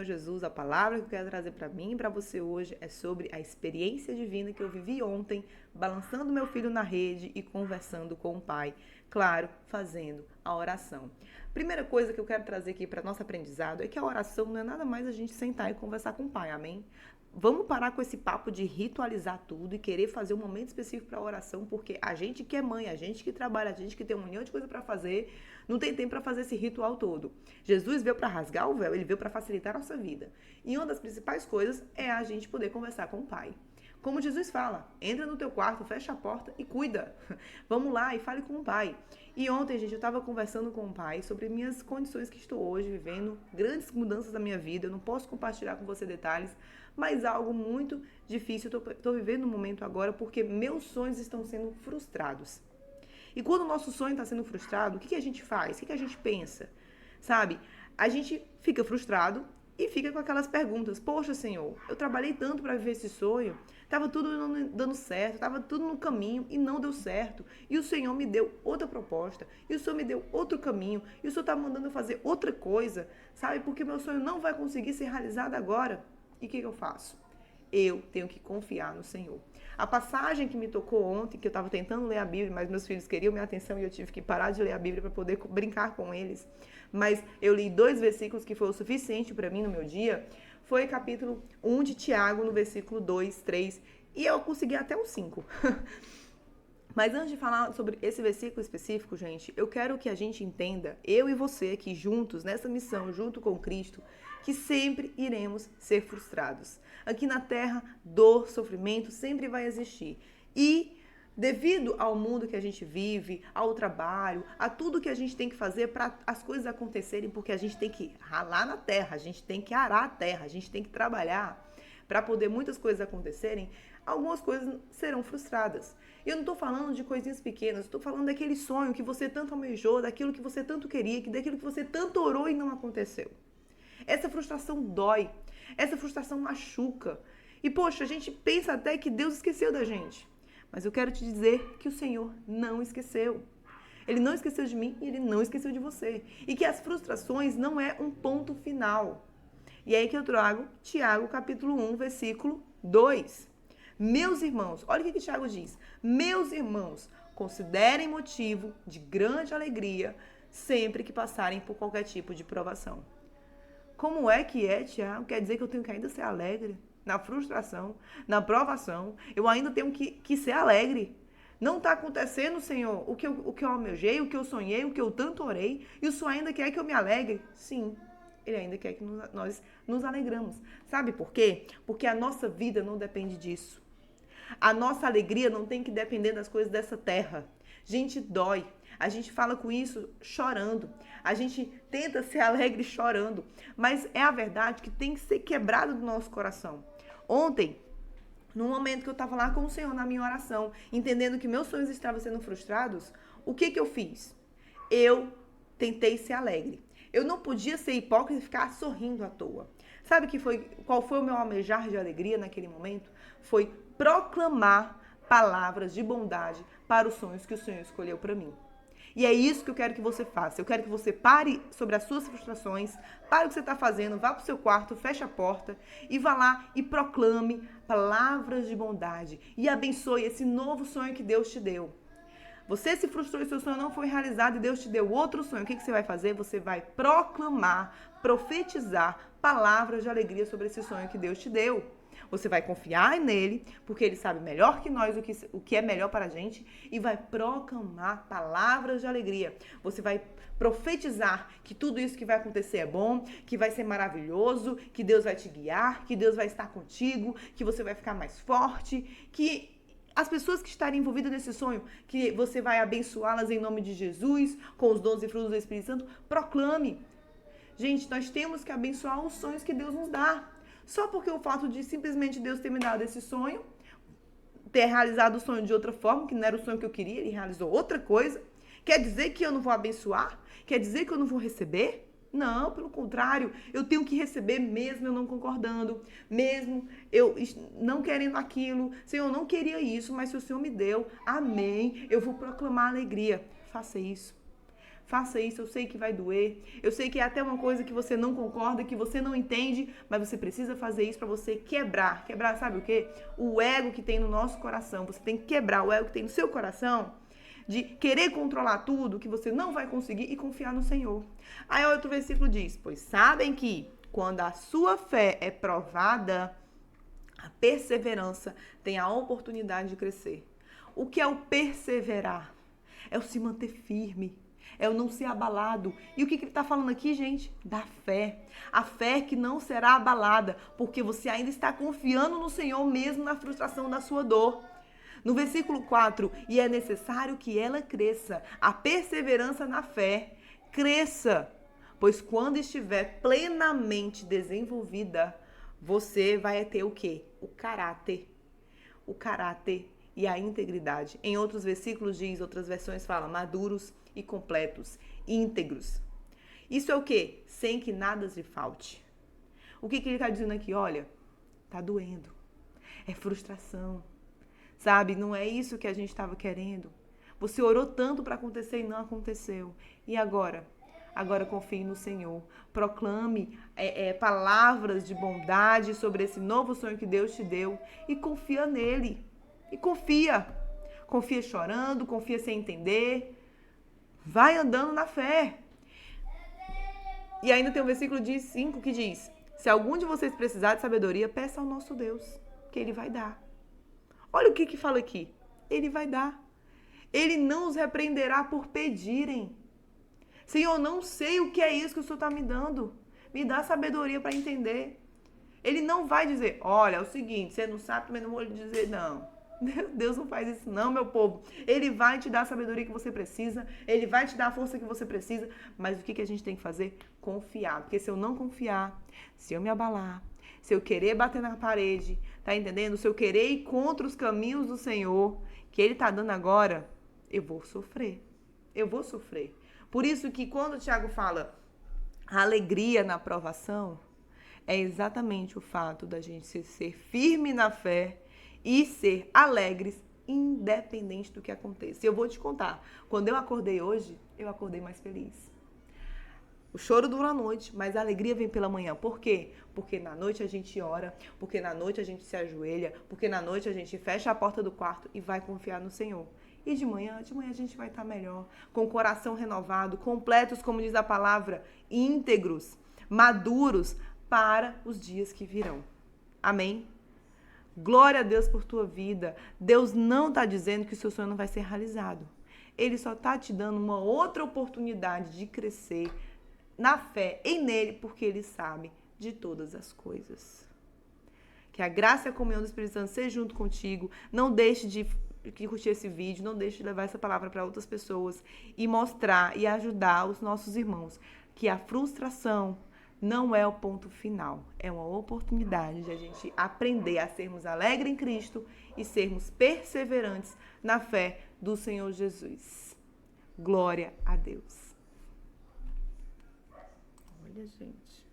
Jesus, a palavra que eu quero trazer para mim e para você hoje é sobre a experiência divina que eu vivi ontem, balançando meu filho na rede e conversando com o Pai. Claro, fazendo a oração. Primeira coisa que eu quero trazer aqui para nosso aprendizado é que a oração não é nada mais a gente sentar e conversar com o Pai, amém? Vamos parar com esse papo de ritualizar tudo e querer fazer um momento específico para oração, porque a gente que é mãe, a gente que trabalha, a gente que tem um milhão de coisa para fazer, não tem tempo para fazer esse ritual todo. Jesus veio para rasgar o véu, ele veio para facilitar a nossa vida. E uma das principais coisas é a gente poder conversar com o Pai. Como Jesus fala, entra no teu quarto, fecha a porta e cuida. Vamos lá e fale com o Pai. E ontem, gente, eu estava conversando com o Pai sobre minhas condições que estou hoje vivendo, grandes mudanças da minha vida. Eu não posso compartilhar com você detalhes, mas algo muito difícil eu estou vivendo no momento agora porque meus sonhos estão sendo frustrados. E quando o nosso sonho está sendo frustrado, o que a gente faz? O que a gente pensa? Sabe? A gente fica frustrado e fica com aquelas perguntas. Poxa, Senhor, eu trabalhei tanto para viver esse sonho, estava tudo dando certo, estava tudo no caminho e não deu certo. E o Senhor me deu outra proposta, e o Senhor me deu outro caminho, e o Senhor está mandando eu fazer outra coisa, sabe? Porque meu sonho não vai conseguir ser realizado agora. E o que eu faço? Eu tenho que confiar no Senhor. A passagem que me tocou ontem, que eu estava tentando ler a Bíblia, mas meus filhos queriam minha atenção e eu tive que parar de ler a Bíblia para poder brincar com eles. Mas eu li 2 versículos que foi o suficiente para mim no meu dia. Foi capítulo 1 de Tiago, no versículo 2, 3, e eu consegui até o 5. Mas antes de falar sobre esse versículo específico, gente, eu quero que a gente entenda, eu e você aqui juntos, nessa missão, junto com Cristo, que sempre iremos ser frustrados. Aqui na Terra, dor, sofrimento sempre vai existir. E devido ao mundo que a gente vive, ao trabalho, a tudo que a gente tem que fazer para as coisas acontecerem, porque a gente tem que ralar na terra, a gente tem que arar a terra, a gente tem que trabalhar para poder muitas coisas acontecerem, algumas coisas serão frustradas. Eu não estou falando de coisinhas pequenas, estou falando daquele sonho que você tanto almejou, daquilo que você tanto queria, daquilo que você tanto orou e não aconteceu. Essa frustração dói, essa frustração machuca. E poxa, a gente pensa até que Deus esqueceu da gente. Mas eu quero te dizer que o Senhor não esqueceu. Ele não esqueceu de mim e ele não esqueceu de você. E que as frustrações não é um ponto final. E é aí que eu trago Tiago capítulo 1, versículo 2. Meus irmãos, olha o que Tiago diz. Meus irmãos, considerem motivo de grande alegria sempre que passarem por qualquer tipo de provação. Como é, Tiago? Quer dizer que eu tenho que ainda ser alegre? Na frustração, na provação, eu ainda tenho que ser alegre. Não está acontecendo, Senhor, o que eu almejei, o que eu sonhei, o que eu tanto orei, e o Senhor ainda quer que eu me alegre? Sim, Ele ainda quer que nós nos alegramos. Sabe por quê? Porque a nossa vida não depende disso. A nossa alegria não tem que depender das coisas dessa terra. Gente, dói. A gente fala com isso chorando. A gente tenta ser alegre chorando. Mas é a verdade que tem que ser quebrado do nosso coração. Ontem, no momento que eu estava lá com o Senhor na minha oração, entendendo que meus sonhos estavam sendo frustrados, o que eu fiz? Eu tentei ser alegre. Eu não podia ser hipócrita e ficar sorrindo à toa. Sabe qual foi o meu almejar de alegria naquele momento? Foi proclamar palavras de bondade para os sonhos que o Senhor escolheu para mim. E é isso que eu quero que você faça. Eu quero que você pare sobre as suas frustrações, pare o que você está fazendo, vá para o seu quarto, feche a porta e vá lá e proclame palavras de bondade e abençoe esse novo sonho que Deus te deu. Você se frustrou e seu sonho não foi realizado e Deus te deu outro sonho. O que você vai fazer? Você vai proclamar, profetizar palavras de alegria sobre esse sonho que Deus te deu. Você vai confiar nele, porque ele sabe melhor que nós o que é melhor para a gente, e vai proclamar palavras de alegria. Você vai profetizar que tudo isso que vai acontecer é bom, que vai ser maravilhoso, que Deus vai te guiar, que Deus vai estar contigo, que você vai ficar mais forte, que as pessoas que estarem envolvidas nesse sonho, que você vai abençoá-las em nome de Jesus, com os 12 frutos do Espírito Santo, proclame. Gente, nós temos que abençoar os sonhos que Deus nos dá. Só porque o fato de simplesmente Deus ter me dado esse sonho, ter realizado o sonho de outra forma, que não era o sonho que eu queria, ele realizou outra coisa, quer dizer que eu não vou abençoar? Quer dizer que eu não vou receber? Não, pelo contrário, eu tenho que receber mesmo eu não concordando, mesmo eu não querendo aquilo. Senhor, eu não queria isso, mas se o Senhor me deu, amém, eu vou proclamar alegria. Faça isso. faça isso, eu sei que vai doer, eu sei que é até uma coisa que você não concorda, que você não entende, mas você precisa fazer isso para você quebrar, sabe o quê? O ego que tem no nosso coração, você tem que quebrar o ego que tem no seu coração, de querer controlar tudo, que você não vai conseguir e confiar no Senhor. Aí outro versículo diz, pois sabem que quando a sua fé é provada, a perseverança tem a oportunidade de crescer. O que é o perseverar? É o se manter firme, é o não ser abalado. E o que ele está falando aqui, gente? Da fé. A fé que não será abalada, porque você ainda está confiando no Senhor mesmo na frustração da sua dor. No versículo 4, e é necessário que ela cresça, a perseverança na fé cresça, pois quando estiver plenamente desenvolvida, você vai ter o quê? O caráter e a integridade. Em outros versículos diz, outras versões falam, maduros e completos, íntegros. Isso é o quê? Sem que nada lhe falte. O que ele está dizendo aqui? Olha, tá doendo. É frustração. Sabe? Não é isso que a gente estava querendo. Você orou tanto para acontecer e não aconteceu. E agora? Agora confie no Senhor. Proclame palavras de bondade sobre esse novo sonho que Deus te deu. E confia nele. E confia. Confia chorando, confia sem entender. Vai andando na fé. E ainda tem o versículo 5 que diz, se algum de vocês precisar de sabedoria, peça ao nosso Deus, que ele vai dar. Olha o que fala aqui. Ele vai dar. Ele não os repreenderá por pedirem. Senhor, não sei o que é isso que o Senhor está me dando. Me dá sabedoria para entender. Ele não vai dizer, olha, é o seguinte, você não sabe, também não vou lhe dizer não. Deus não faz isso não, meu povo. Ele vai te dar a sabedoria que você precisa, ele vai te dar a força que você precisa, mas o que a gente tem que fazer? Confiar. Porque se eu não confiar, se eu me abalar, se eu querer bater na parede, tá entendendo? Se eu querer ir contra os caminhos do Senhor, que ele tá dando agora, eu vou sofrer. Eu vou sofrer. Por isso que quando o Tiago fala a alegria na provação, é exatamente o fato da gente ser firme na fé e ser alegres, independente do que aconteça. E eu vou te contar, quando eu acordei hoje, eu acordei mais feliz. O choro dura a noite, mas a alegria vem pela manhã. Por quê? Porque na noite a gente ora, porque na noite a gente se ajoelha, porque na noite a gente fecha a porta do quarto e vai confiar no Senhor. E de manhã a gente vai estar melhor, com o coração renovado, completos, como diz a palavra, íntegros, maduros para os dias que virão. Amém? Glória a Deus por tua vida. Deus não está dizendo que o seu sonho não vai ser realizado. Ele só está te dando uma outra oportunidade de crescer na fé em nele, porque ele sabe de todas as coisas. Que a graça e a comunhão do Espírito Santo seja junto contigo. Não deixe de curtir esse vídeo, não deixe de levar essa palavra para outras pessoas e mostrar e ajudar os nossos irmãos que a frustração não é o ponto final, é uma oportunidade de a gente aprender a sermos alegres em Cristo e sermos perseverantes na fé do Senhor Jesus. Glória a Deus. Olha, gente.